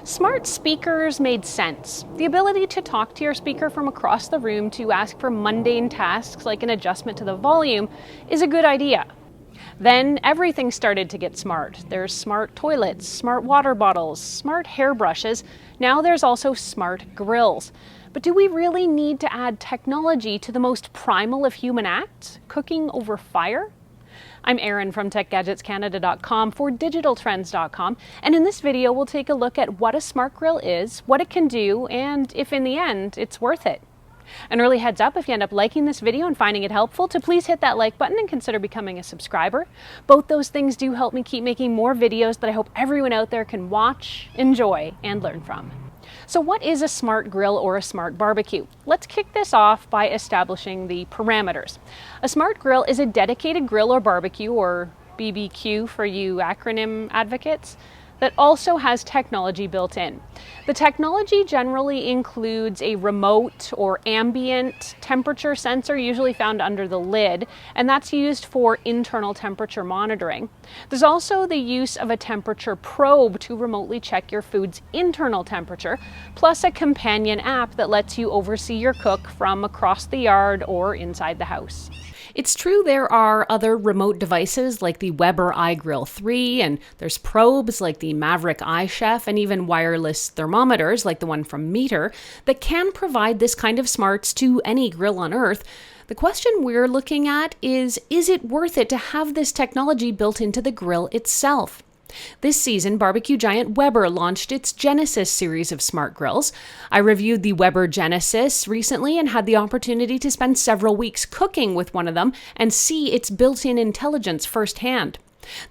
Smart speakers made sense. The ability to talk to your speaker from across the room to ask for mundane tasks like an adjustment to the volume is a good idea. Then everything started to get smart. There's smart toilets, smart water bottles, smart hairbrushes. Now there's also smart grills. But do we really need to add technology to the most primal of human acts, cooking over fire? I'm Erin from TechGadgetsCanada.com for DigitalTrends.com, and in this video we'll take a look at what a smart grill is, what it can do, and if in the end it's worth it. An early heads up if you end up liking this video and finding it helpful to please hit that like button and consider becoming a subscriber. Both those things do help me keep making more videos that I hope everyone out there can watch, enjoy, and learn from. So what is a smart grill or a smart barbecue? Let's kick this off by establishing the parameters. A smart grill is a dedicated grill or barbecue, or BBQ for you acronym advocates, that also has technology built in. The technology generally includes a remote or ambient temperature sensor, usually found under the lid, and that's used for internal temperature monitoring. There's also the use of a temperature probe to remotely check your food's internal temperature, plus a companion app that lets you oversee your cook from across the yard or inside the house. It's true there are other remote devices like the Weber iGrill 3, and there's probes like the Maverick iChef, and even wireless thermometers like the one from Meter that can provide this kind of smarts to any grill on Earth. The question we're looking at is it worth it to have this technology built into the grill itself? This season, barbecue giant Weber launched its Genesis series of smart grills. I reviewed the Weber Genesis recently and had the opportunity to spend several weeks cooking with one of them and see its built-in intelligence firsthand.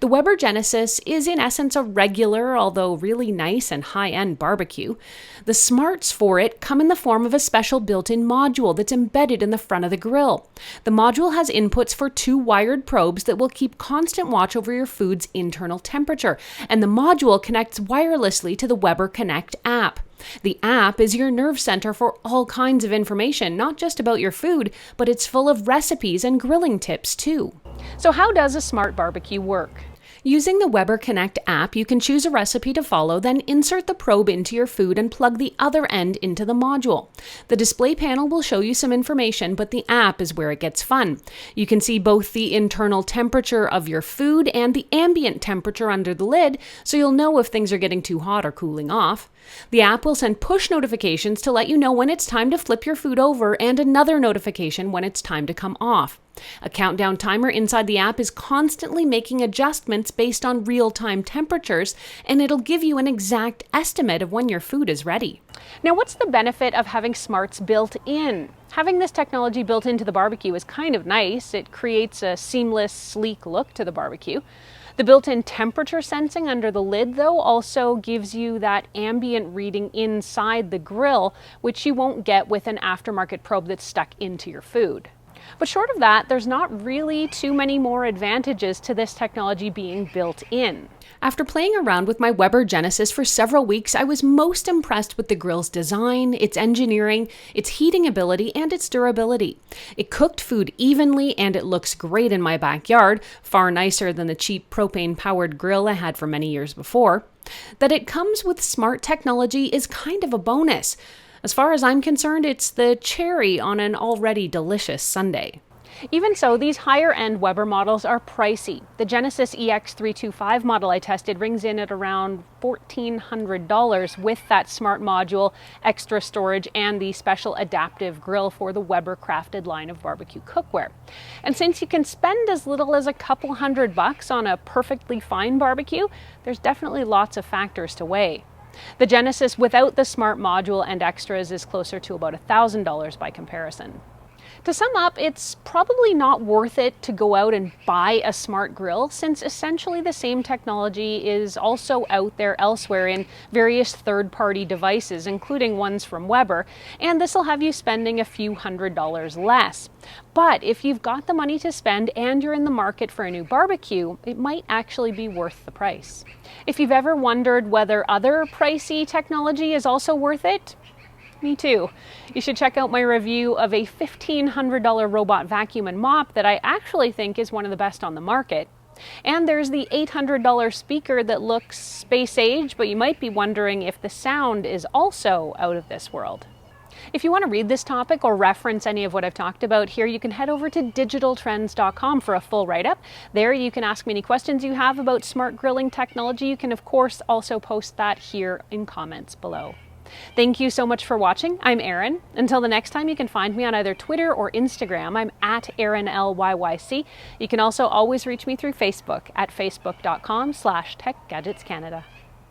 The Weber Genesis is in essence a regular, although really nice and high-end barbecue. The smarts for it come in the form of a special built-in module that's embedded in the front of the grill. The module has inputs for two wired probes that will keep constant watch over your food's internal temperature, and the module connects wirelessly to the Weber Connect app. The app is your nerve center for all kinds of information, not just about your food, but it's full of recipes and grilling tips too. So how does a smart barbecue work? Using the Weber Connect app, you can choose a recipe to follow, then insert the probe into your food and plug the other end into the module. The display panel will show you some information, but the app is where it gets fun. You can see both the internal temperature of your food and the ambient temperature under the lid, so you'll know if things are getting too hot or cooling off. The app will send push notifications to let you know when it's time to flip your food over, and another notification when it's time to come off. A countdown timer inside the app is constantly making adjustments based on real-time temperatures, and it'll give you an exact estimate of when your food is ready. Now, what's the benefit of having smarts built in? Having this technology built into the barbecue is kind of nice. It creates a seamless, sleek look to the barbecue. The built-in temperature sensing under the lid, though, also gives you that ambient reading inside the grill, which you won't get with an aftermarket probe that's stuck into your food. But short of that, there's not really too many more advantages to this technology being built in. After playing around with my Weber Genesis for several weeks, I was most impressed with the grill's design, its engineering, its heating ability, and its durability. It cooked food evenly, and it looks great in my backyard, far nicer than the cheap propane-powered grill I had for many years before. That it comes with smart technology is kind of a bonus. As far as I'm concerned, it's the cherry on an already delicious sundae. Even so, these higher-end Weber models are pricey. The Genesis EX325 model I tested rings in at around $1,400 with that smart module, extra storage, and the special adaptive grill for the Weber crafted line of barbecue cookware. And since you can spend as little as a couple $100 on a perfectly fine barbecue, there's definitely lots of factors to weigh. The Genesis without the smart module and extras is closer to about $1,000 by comparison. To sum up, it's probably not worth it to go out and buy a smart grill, since essentially the same technology is also out there elsewhere in various third-party devices, including ones from Weber, and this will have you spending a few $100s less. But if you've got the money to spend and you're in the market for a new barbecue, it might actually be worth the price. If you've ever wondered whether other pricey technology is also worth it, me too. You should check out my review of a $1,500 robot vacuum and mop that I actually think is one of the best on the market. And there's the $800 speaker that looks space age, but you might be wondering if the sound is also out of this world. If you want to read this topic or reference any of what I've talked about here, you can head over to digitaltrends.com for a full write-up. There you can ask me any questions you have about smart grilling technology. You can of course also post that here in comments below. Thank you so much for watching. I'm Erin. Until the next time, you can find me on either Twitter or Instagram. I'm at ErinLYYC. You can also always reach me through Facebook at facebook.com/TechGadgetsCanada.